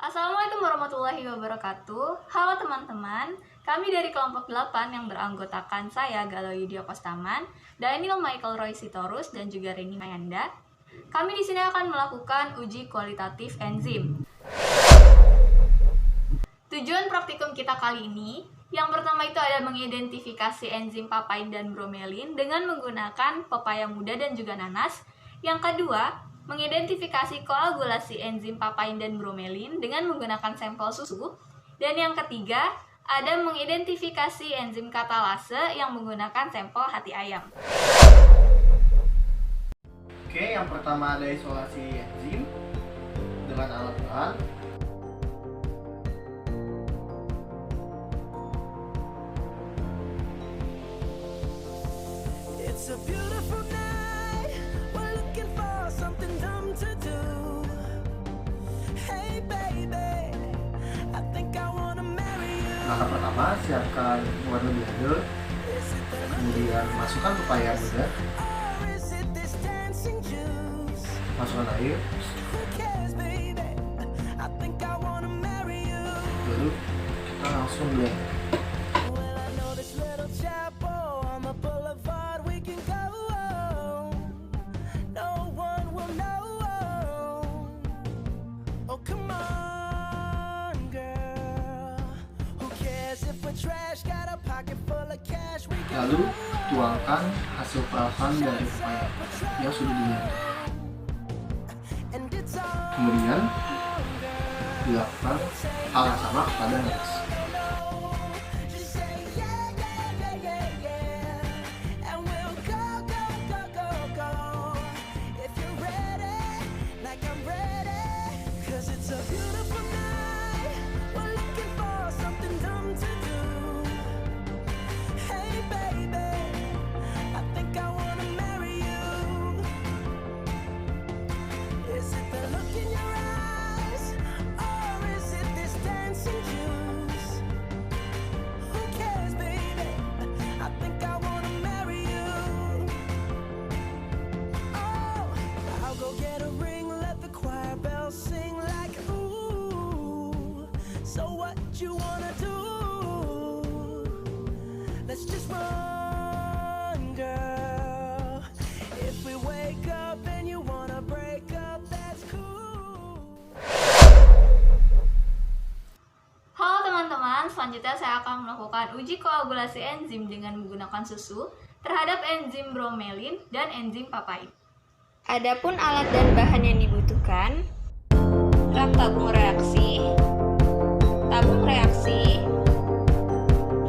Assalamualaikum warahmatullahi wabarakatuh. Halo teman-teman, kami dari kelompok 8 yang beranggotakan saya Galuh Yudhya Kostaman, Daniel Michael Roy Sitorus, dan juga Reni Mayanda. Kami di sini akan melakukan uji kualitatif enzim. Tujuan praktikum kita kali ini, yang pertama itu ada mengidentifikasi enzim papain dan bromelin dengan menggunakan pepaya muda dan juga nanas. Yang kedua, mengidentifikasi koagulasi enzim papain dan bromelin dengan menggunakan sampel susu. Dan yang ketiga, ada mengidentifikasi enzim katalase yang menggunakan sampel hati ayam. Oke, yang pertama ada isolasi enzim dengan alat bahan. It's a beautiful night. We're looking for something dumb to do. Hey baby, I think I wanna marry you. Langkah pertama, siapkan warna biru, kemudian masukkan pepaya muda, Or is it this dancing juice? masukkan air, Who cares, baby? I think I wanna marry you. lalu kita langsung blend. Well, I know this little chapel on the boulevard we can go. No one will know. Oh, come on, girl. Who cares if we're trash? Got a pocket full of cash. We can Lalu tuangkan hasil perasan dari pepaya yang sudah di-blend. and it's all Kemudian dilakukan hal yang sama pada next. just say yeah, yeah, yeah, yeah, yeah. And we'll go, go, go, go, go. If you're ready, like I'm ready. 'Cause it's a beautiful night. We're looking for something dumb to do. Hey baby, I think I wanna marry you. Is it the look in your eyes? Or is it this dancing juice? Who cares, baby? I think I wanna marry you. Oh, I'll go get a ring, let the choir bells sing like ooh. So what you wanna do? Let's just run, girl. If we wake up and you wanna break up, that's cool. Halo teman-teman, selanjutnya saya akan melakukan uji koagulasi enzim dengan menggunakan susu terhadap enzim bromelin dan enzim papain. Adapun alat dan bahan yang dibutuhkan, rak tabung reaksi,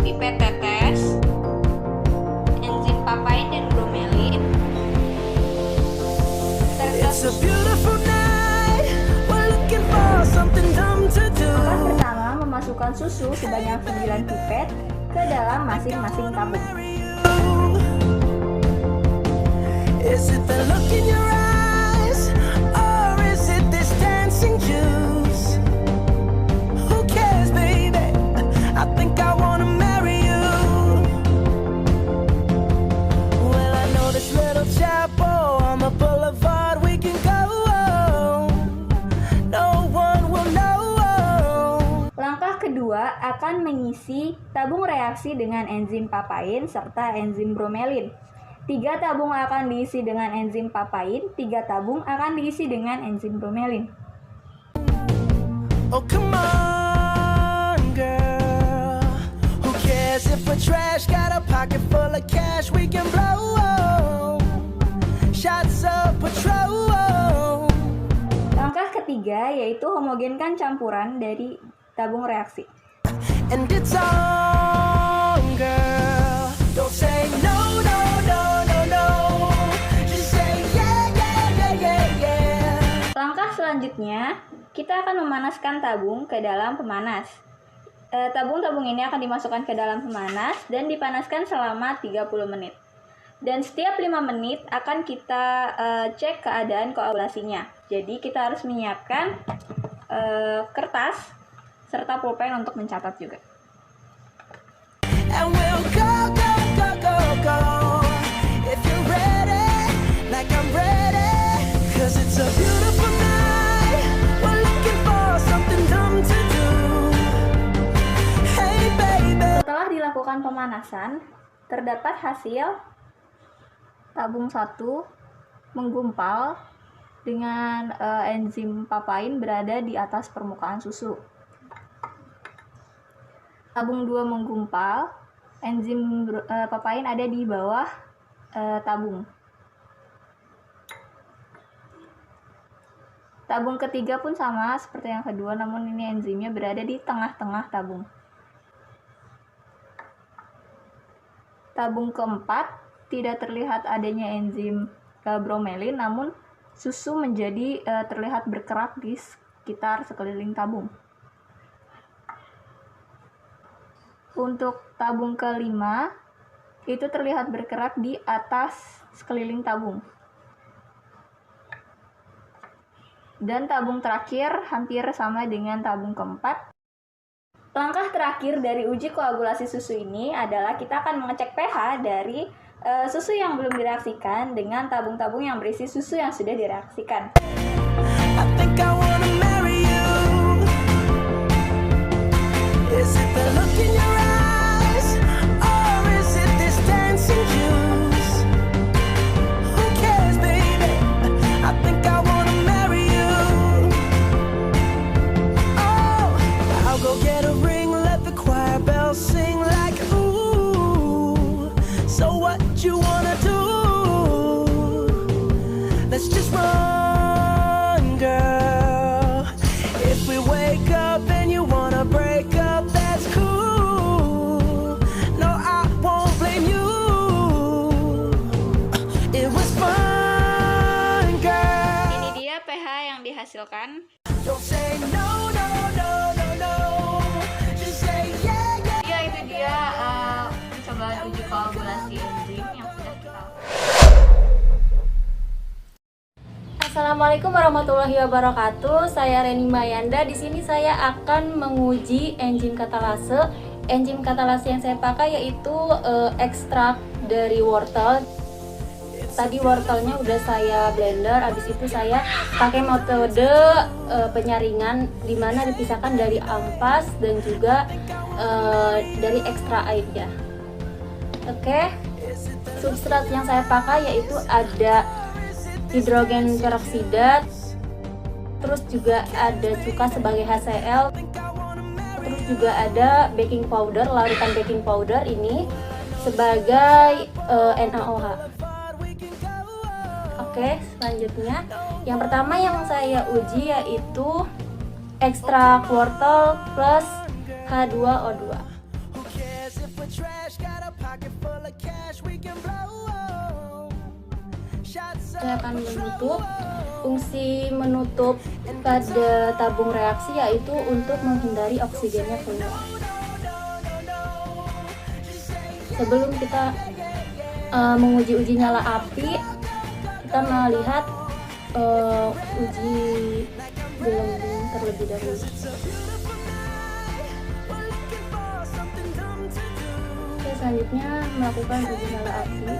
pipet tetes, enzim papain dan bromelin, serta It's a beautiful night. We're looking for something dumb to do. Langkah pertama, memasukkan susu sebanyak 9 pipet ke dalam masing-masing tabung. Marry you. Is it the look in your eyes? Or is it this dancing juice? Who cares, baby? I think I wanna marry you. Well, I know this little chapel on the boulevard we can go. No one will know. Langkah kedua akan mengisi tabung reaksi dengan enzim papain serta enzim bromelin. 3 tabung akan diisi dengan enzim papain, 3 tabung akan diisi dengan enzim bromelin. Oh, come on, girl. Who cares if we're trash? Got a pocket full of cash we can blow. Shots of Patrol. Langkah ketiga yaitu homogenkan campuran dari tabung reaksi. And it's on, girl. Don't say no, no, no, no, no. Just say yeah, yeah, yeah, yeah, yeah. Langkah selanjutnya, kita akan memanaskan tabung ke dalam pemanas. Tabung-tabung ini akan dimasukkan ke dalam pemanas dan dipanaskan selama 30 menit. Dan setiap 5 menit akan kita cek keadaan koagulasinya. Jadi kita harus menyiapkan kertas serta pulpen untuk mencatat juga. And we'll go, go, go, go, go. If you're ready, like I'm ready. 'Cause it's a beautiful night. We're looking for something dumb melakukan pemanasan, terdapat hasil tabung 1 menggumpal dengan enzim papain berada di atas permukaan susu. Tabung 2 menggumpal, enzim papain ada di bawah tabung. Tabung ketiga pun sama seperti yang kedua, namun ini enzimnya berada di tengah-tengah tabung. Tabung keempat tidak terlihat adanya enzim bromelin, namun susu menjadi terlihat berkerak di sekitar sekeliling tabung. Untuk tabung kelima, itu terlihat bergerak di atas sekeliling tabung. Dan tabung terakhir hampir sama dengan tabung keempat. Langkah terakhir dari uji koagulasi susu ini adalah kita akan mengecek pH dari susu yang belum direaksikan dengan tabung-tabung yang berisi susu yang sudah direaksikan. I think I wanna marry you. Is it the look in your eyes, or is it this dancing juice? Who cares, baby? I think I wanna marry you. Oh, I'll go get a ring, let the choir bells sing like ooh. So what you wanna do? Let's just run, girl. If we wake up and you wanna break up, that's cool. No, I won't blame you. It was fun, girl. Ini dia pH yang dihasilkan. Don't say no, no, no, no, no. Just say yeah, yeah. Ya, itu dia percobaan uji koagulasi enzim yang sudah kita lakukan. Assalamualaikum warahmatullahi wabarakatuh. Saya Reni Mayanda. Di sini saya akan menguji enzim katalase. Enzim katalase yang saya pakai yaitu ekstrak dari wortel. Tadi wortelnya udah saya blender, habis itu saya pakai metode penyaringan di mana dipisahkan dari ampas dan juga dari ekstra airnya. Oke. Substrat yang saya pakai yaitu ada hidrogen peroksida, terus juga ada cuka sebagai HCl, terus juga ada baking powder, larutan baking powder ini sebagai NaOH. Oke, selanjutnya yang pertama yang saya uji yaitu ekstrak wortel plus H2O2. Who cares if we're trash? Got a pocket full of cash we can blow. Shots Saya akan menutup. Fungsi menutup pada tabung reaksi yaitu untuk menghindari oksigennya keluar. Sebelum kita menguji nyala api, kita melihat uji gelembung terlebih dahulu. Oke, selanjutnya melakukan uji nyala api.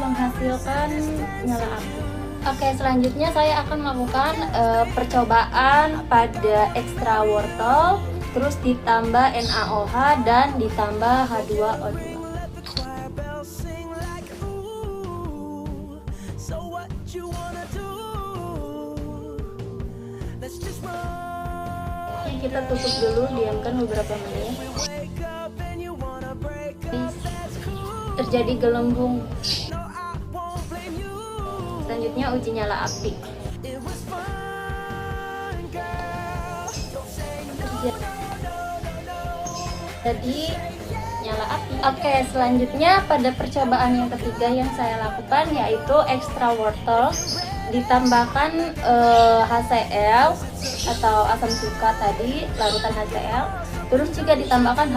Menghasilkan nyala api. Oke, selanjutnya saya akan melakukan percobaan pada ekstra wortel, terus ditambah NaOH dan ditambah H2O2. Oke, kita tutup dulu, diamkan beberapa menit. Terjadi gelembung. Selanjutnya uji nyala api. Jadi nyala api. Oke, selanjutnya pada percobaan yang ketiga yang saya lakukan yaitu ekstra wortel, ditambahkan HCl atau asam cuka tadi, larutan HCl, terus juga ditambahkan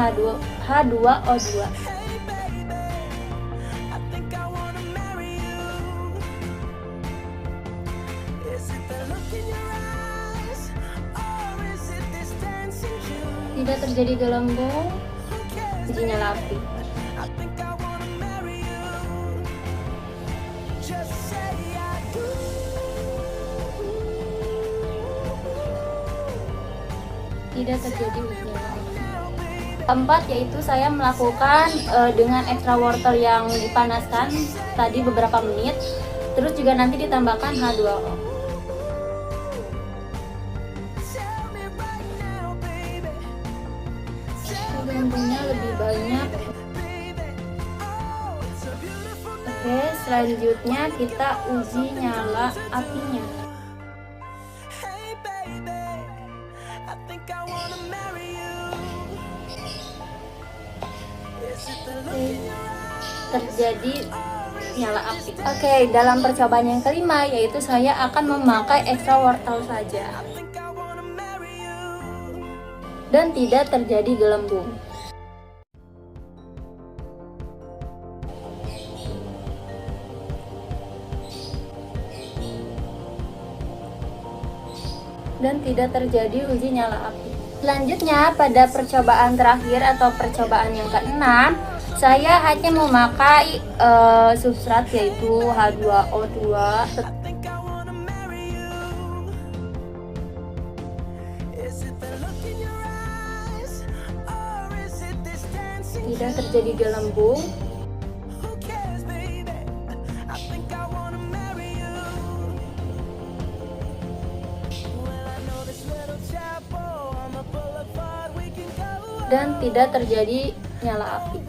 H2O2. Tidak terjadi gelembung, uji nyala api. tidak terjadi uji nyala api. Keempat yaitu saya melakukan dengan extra wortel yang dipanaskan tadi beberapa menit, terus juga nanti ditambahkan H2O. Gelembungnya lebih banyak. Oke, selanjutnya kita uji nyala apinya. Hey baby, I think I wanna marry you. Is it the look in your eyes? Terjadi nyala api. Oke, dalam percobaan yang kelima yaitu saya akan memakai extra wortel saja I think I wanna marry you. dan tidak terjadi gelembung. Dan tidak terjadi uji nyala api. Selanjutnya pada percobaan terakhir atau percobaan yang keenam, saya hanya memakai substrat yaitu H2O2. I think I wanna marry you. Is it the look in your eyes, or is it this dancing? Tidak terjadi gelembung. Who cares, baby? I think I wanna marry you. Well, I know this little chapel on the boulevard we can go. Dan tidak terjadi nyala api.